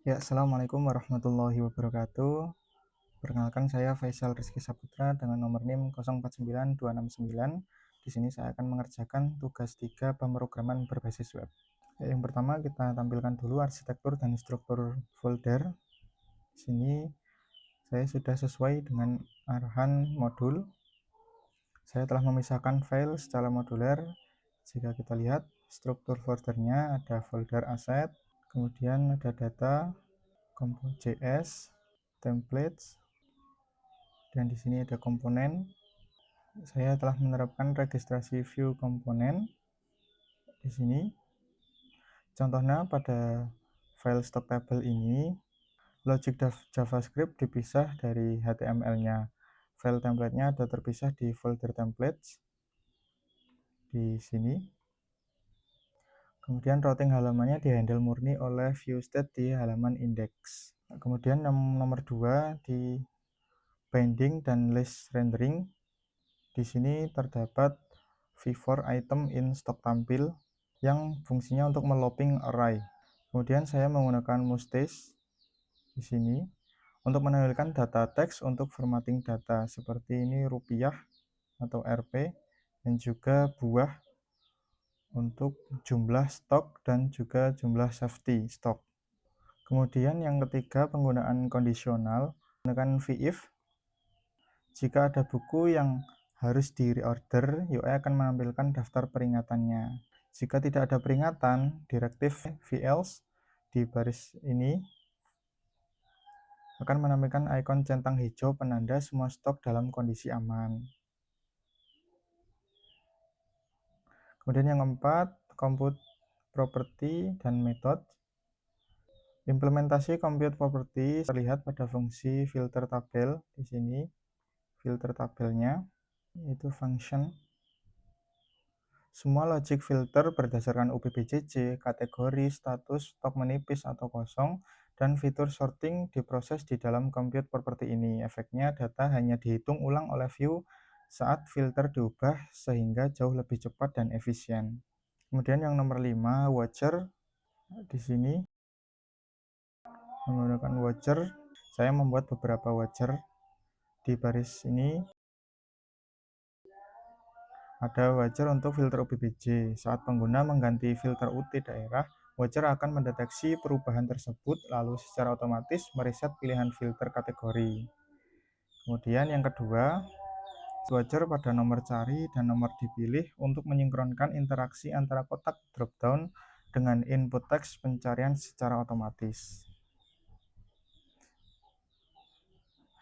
Ya, Assalamualaikum warahmatullahi wabarakatuh. Perkenalkan saya Faisal Rizky Saputra dengan nomor NIM 049269. Di sini saya akan mengerjakan tugas 3 pemrograman berbasis web. Yang pertama kita tampilkan dulu arsitektur dan struktur folder. Di sini saya sudah sesuai dengan arahan modul. Saya telah memisahkan file secara moduler. Jika kita lihat struktur foldernya ada folder aset, kemudian ada data, Compo.js, templates, dan di sini ada komponen. Saya telah menerapkan registrasi view komponen di sini. Contohnya pada file stock table ini, logic JavaScript dipisah dari HTML-nya. File template-nya ada terpisah di folder templates di sini. Kemudian routing halamannya dihandle murni oleh viewState di halaman index. Kemudian nomor 2 di binding dan list rendering. Di sini terdapat v4 item in stock tampil yang fungsinya untuk melooping array. Kemudian saya menggunakan mustache di sini untuk menampilkan data teks untuk formatting data seperti ini rupiah atau Rp, dan juga buah untuk jumlah stok dan juga jumlah safety stok. Kemudian yang ketiga, penggunaan kondisional menggunakan vif. Jika ada buku yang harus di reorder, UI akan menampilkan daftar peringatannya. Jika tidak ada peringatan, direktif velse di baris ini akan menampilkan ikon centang hijau penanda semua stok dalam kondisi aman. Kemudian yang keempat, compute property dan method. Implementasi compute property terlihat pada fungsi filter tabel di sini. Filter tabelnya itu function. Semua logic filter berdasarkan UPBJJ, kategori, status, stok menipis atau kosong, dan fitur sorting diproses di dalam compute property ini. Efeknya data hanya dihitung ulang oleh view saat filter diubah sehingga jauh lebih cepat dan efisien. Kemudian yang nomor 5, watcher. Di sini menggunakan watcher, saya membuat beberapa watcher di baris ini. Ada watcher untuk filter UPBJ. Saat pengguna mengganti filter UT daerah, watcher akan mendeteksi perubahan tersebut lalu secara otomatis mereset pilihan filter kategori. Kemudian yang kedua, watcher pada nomor cari dan nomor dipilih untuk menyinkronkan interaksi antara kotak dropdown dengan input teks pencarian secara otomatis.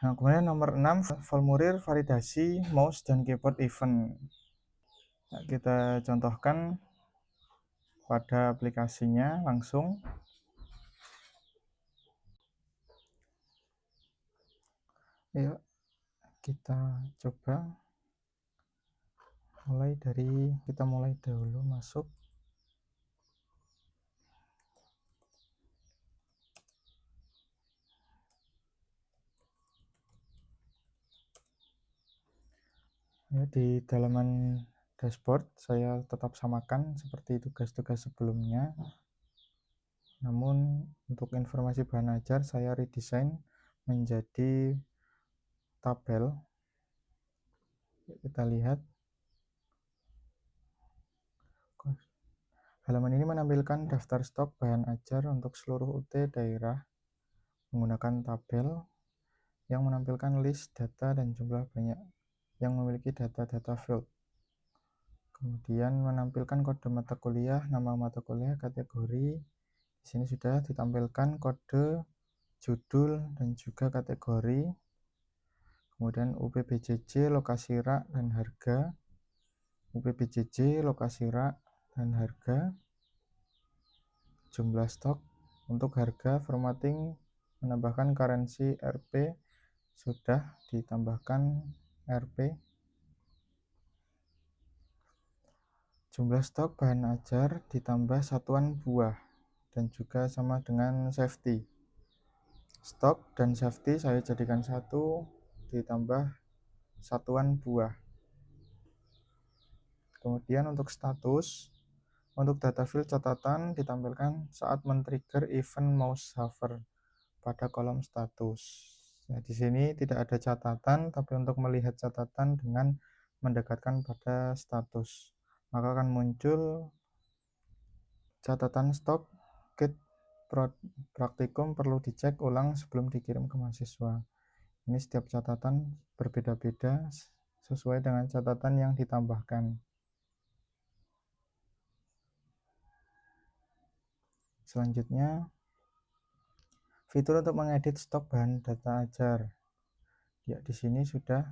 Nah, kemudian nomor 6, formulir validasi mouse dan keyboard event. Nah, kita contohkan pada aplikasinya langsung. Yuk kita coba mulai dahulu masuk. Ya, di dalaman dashboard saya tetap samakan seperti tugas-tugas sebelumnya. Namun untuk informasi bahan ajar saya redesign menjadi tabel. Kita lihat. Halaman ini menampilkan daftar stok bahan ajar untuk seluruh UT daerah menggunakan tabel yang menampilkan list data dan jumlah banyak yang memiliki data-data field. Kemudian menampilkan kode mata kuliah, nama mata kuliah, kategori. Di sini sudah ditampilkan kode, judul, dan juga kategori. Kemudian UPBJJ, lokasi rak, dan harga. UPBJJ, lokasi rak, dan harga. Jumlah stok. Untuk harga, formatting menambahkan currency Rp, sudah ditambahkan Rp. Jumlah stok bahan ajar ditambah satuan buah dan juga sama dengan safety. Stok dan safety saya jadikan satu ditambah satuan buah. Kemudian untuk status Untuk data field catatan ditampilkan saat men-trigger event mouse hover pada kolom status. Nah, di sini tidak ada catatan, tapi untuk melihat catatan dengan mendekatkan pada status, maka akan muncul catatan stok kit praktikum perlu dicek ulang sebelum dikirim ke mahasiswa. Ini setiap catatan berbeda-beda sesuai dengan catatan yang ditambahkan. Selanjutnya, fitur untuk mengedit stok bahan data ajar. Ya, di sini sudah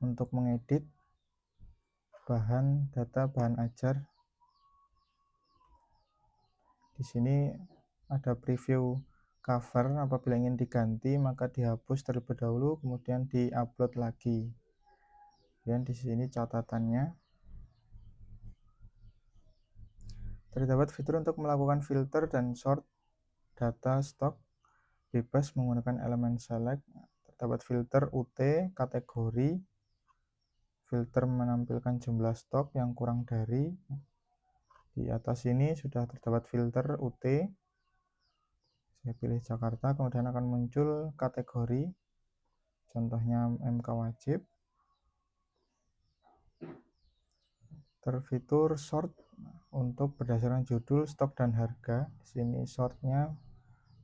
untuk mengedit bahan ajar. Di sini ada preview cover, apabila ingin diganti maka dihapus terlebih dahulu kemudian diupload lagi. Dan di sini catatannya. Terdapat fitur untuk melakukan filter dan sort data stok bebas menggunakan elemen select. Terdapat filter UT kategori, filter menampilkan jumlah stok yang kurang dari. Di atas ini sudah terdapat filter UT. Saya pilih Jakarta, kemudian akan muncul kategori, contohnya MK wajib. Terfitur sort untuk berdasarkan judul, stok, dan harga. Di sini sortnya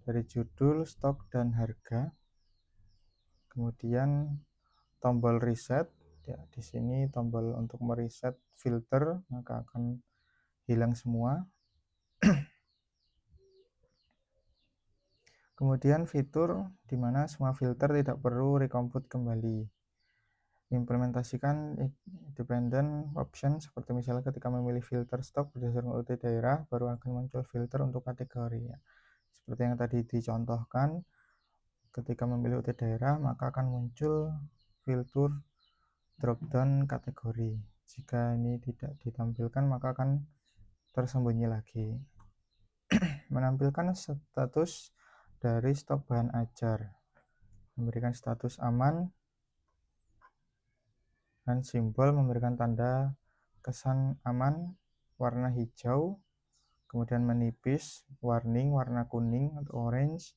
dari judul, stok, dan harga. Kemudian tombol reset. Ya, di sini tombol untuk mereset filter, maka akan hilang semua. Kemudian fitur di mana semua filter tidak perlu recompute kembali. Implementasikan independent option seperti misalnya ketika memilih filter stok berdasarkan UT daerah, baru akan muncul filter untuk kategori. Seperti yang tadi dicontohkan, ketika memilih UT daerah maka akan muncul filter dropdown kategori. Jika ini tidak ditampilkan maka akan tersembunyi lagi. Menampilkan status dari stok bahan ajar, memberikan status aman, dan simbol memberikan tanda kesan aman warna hijau, kemudian menipis warning warna kuning atau orange,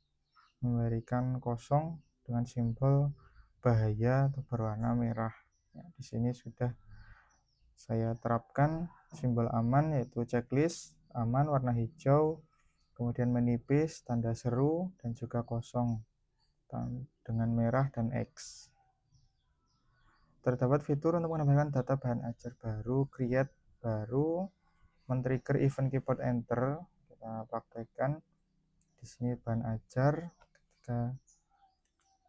memberikan kosong dengan simbol bahaya atau berwarna merah. Ya, di sini sudah saya terapkan simbol aman, yaitu checklist aman warna hijau, kemudian menipis tanda seru, dan juga kosong dengan merah dan X. Terdapat fitur untuk menambahkan data bahan ajar baru, create baru, men-trigger event keyboard enter. Kita praktekkan di sini bahan ajar, ketika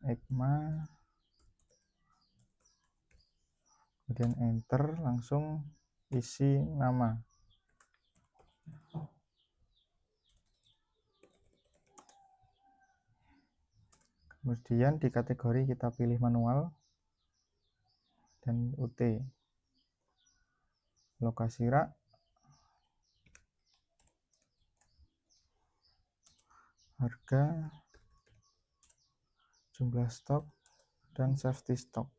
ECMA, kemudian enter, langsung isi nama. Kemudian di kategori kita pilih manual dan UT. Lokasi rak, harga, jumlah stok, dan safety stock.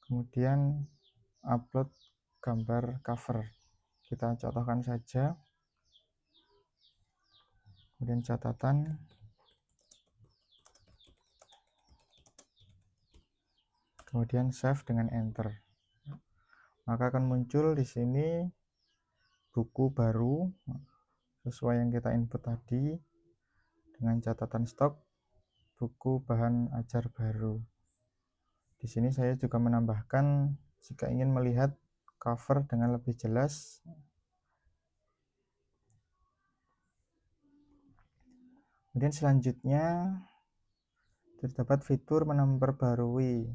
Kemudian upload gambar cover. Kita contohkan saja. Kemudian catatan. Kemudian save dengan enter. Maka akan muncul di sini buku baru sesuai yang kita input tadi dengan catatan stok buku bahan ajar baru. Di sini saya juga menambahkan jika ingin melihat cover dengan lebih jelas. Kemudian selanjutnya terdapat fitur memperbarui.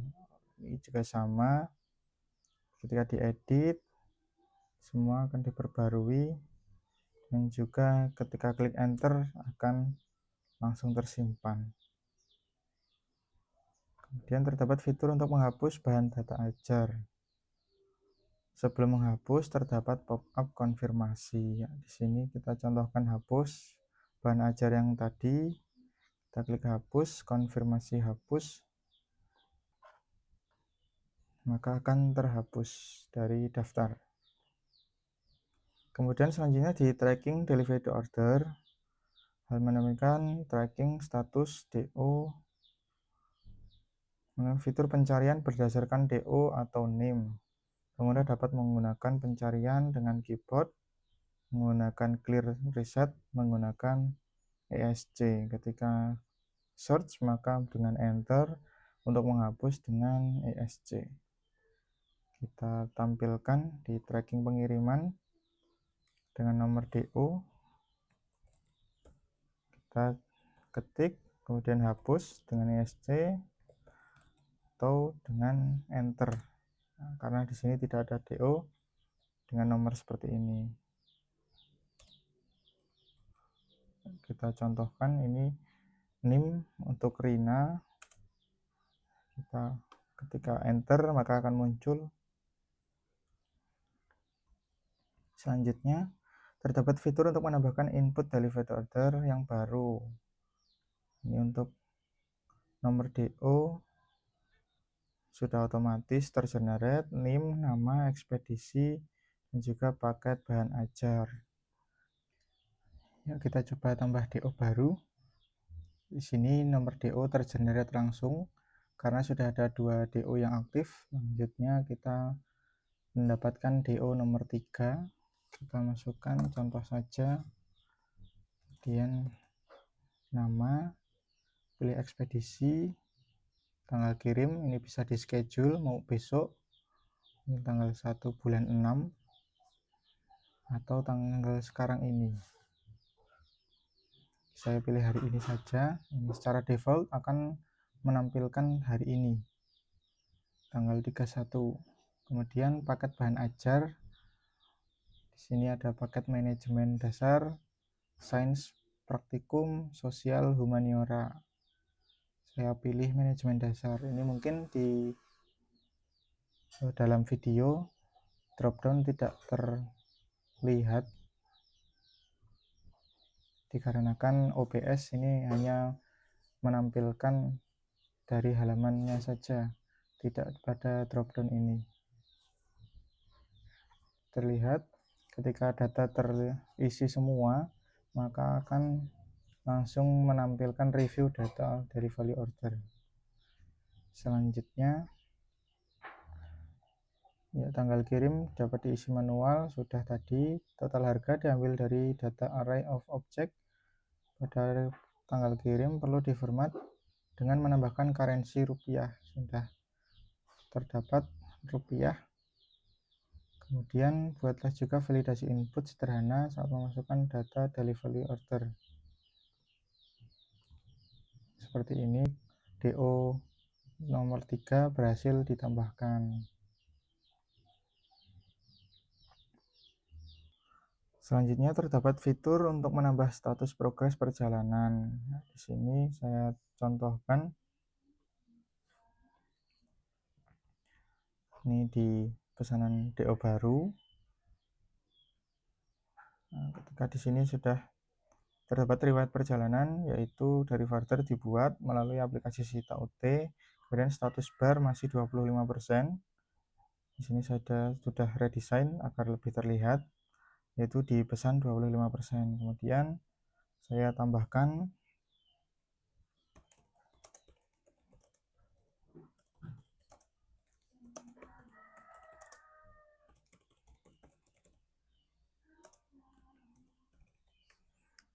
Ini juga sama, ketika diedit semua akan diperbarui, dan juga ketika klik enter akan langsung tersimpan. Kemudian terdapat fitur untuk menghapus bahan data ajar. Sebelum menghapus terdapat pop-up konfirmasi. Ya, di sini kita contohkan hapus bahan ajar yang tadi. Kita klik hapus, konfirmasi hapus, maka akan terhapus dari daftar. Kemudian selanjutnya di tracking delivery order, hal menemukan tracking status DO, fitur pencarian berdasarkan DO atau NIM. Pengguna dapat menggunakan pencarian dengan keyboard, menggunakan clear reset, menggunakan ESC. Ketika search maka dengan enter, untuk menghapus dengan ESC. Kita tampilkan di tracking pengiriman dengan nomor DO, kita ketik kemudian hapus dengan ESC atau dengan enter. Nah, karena di sini tidak ada DO dengan nomor seperti ini. Kita contohkan ini NIM untuk Rina. Kita ketika enter maka akan muncul. Selanjutnya terdapat fitur untuk menambahkan input delivery order yang baru. Ini untuk nomor DO sudah otomatis tergenerate, NIM, nama, ekspedisi, dan juga paket bahan ajar. Ya, kita coba tambah DO baru. Di sini nomor DO tergenerate langsung karena sudah ada 2 DO yang aktif. Selanjutnya kita mendapatkan DO nomor 3. Kita masukkan contoh saja. Kemudian nama, pilih ekspedisi, tanggal kirim, ini bisa di schedule mau besok, ini tanggal 1 bulan 6 atau tanggal sekarang ini. Saya pilih hari ini saja. Ini secara default akan menampilkan hari ini, tanggal 31. Kemudian paket bahan ajar. Di sini ada paket manajemen dasar, sains praktikum, sosial, humaniora. Saya pilih manajemen dasar. Ini mungkin di dalam video dropdown tidak terlihat dikarenakan OBS ini hanya menampilkan dari halamannya saja, tidak pada dropdown ini. Terlihat ketika data terisi semua maka akan langsung menampilkan review data dari value order. Selanjutnya ya, tanggal kirim dapat diisi manual, sudah tadi. Total harga diambil dari data array of object. Pada tanggal kirim perlu diformat dengan menambahkan currency rupiah, sudah terdapat rupiah. Kemudian buatlah juga validasi input sederhana saat memasukkan data delivery order. Seperti ini, DO nomor 3 berhasil ditambahkan. Selanjutnya terdapat fitur untuk menambah status progres perjalanan. Nah, di sini saya contohkan. Ini di pesanan DO baru. Nah, ketika di sini sudah terdapat riwayat perjalanan, yaitu dari Farter dibuat melalui aplikasi Sita UT, kemudian status bar masih 25%. Di sini saya sudah redesign agar lebih terlihat, yaitu di pesan 25%. Kemudian saya tambahkan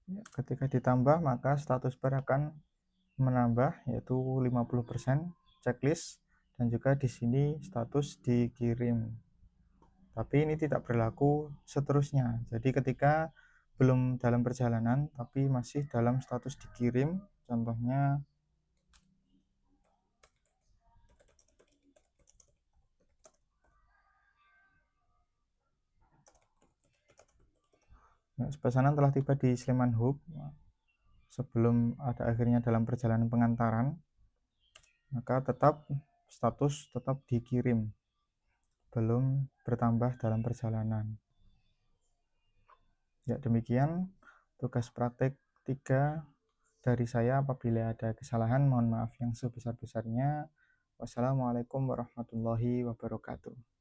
ya, ketika ditambah maka status bar akan menambah, yaitu 50% checklist, dan juga di sini status dikirim. Tapi ini tidak berlaku seterusnya. Jadi ketika belum dalam perjalanan tapi masih dalam status dikirim, contohnya pesanan telah tiba di Sleman Hub sebelum ada akhirnya dalam perjalanan pengantaran, maka tetap status tetap dikirim, belum bertambah dalam perjalanan. Ya, demikian tugas praktik 3 dari saya. Apabila ada kesalahan mohon maaf yang sebesar-besarnya. Wassalamualaikum warahmatullahi wabarakatuh.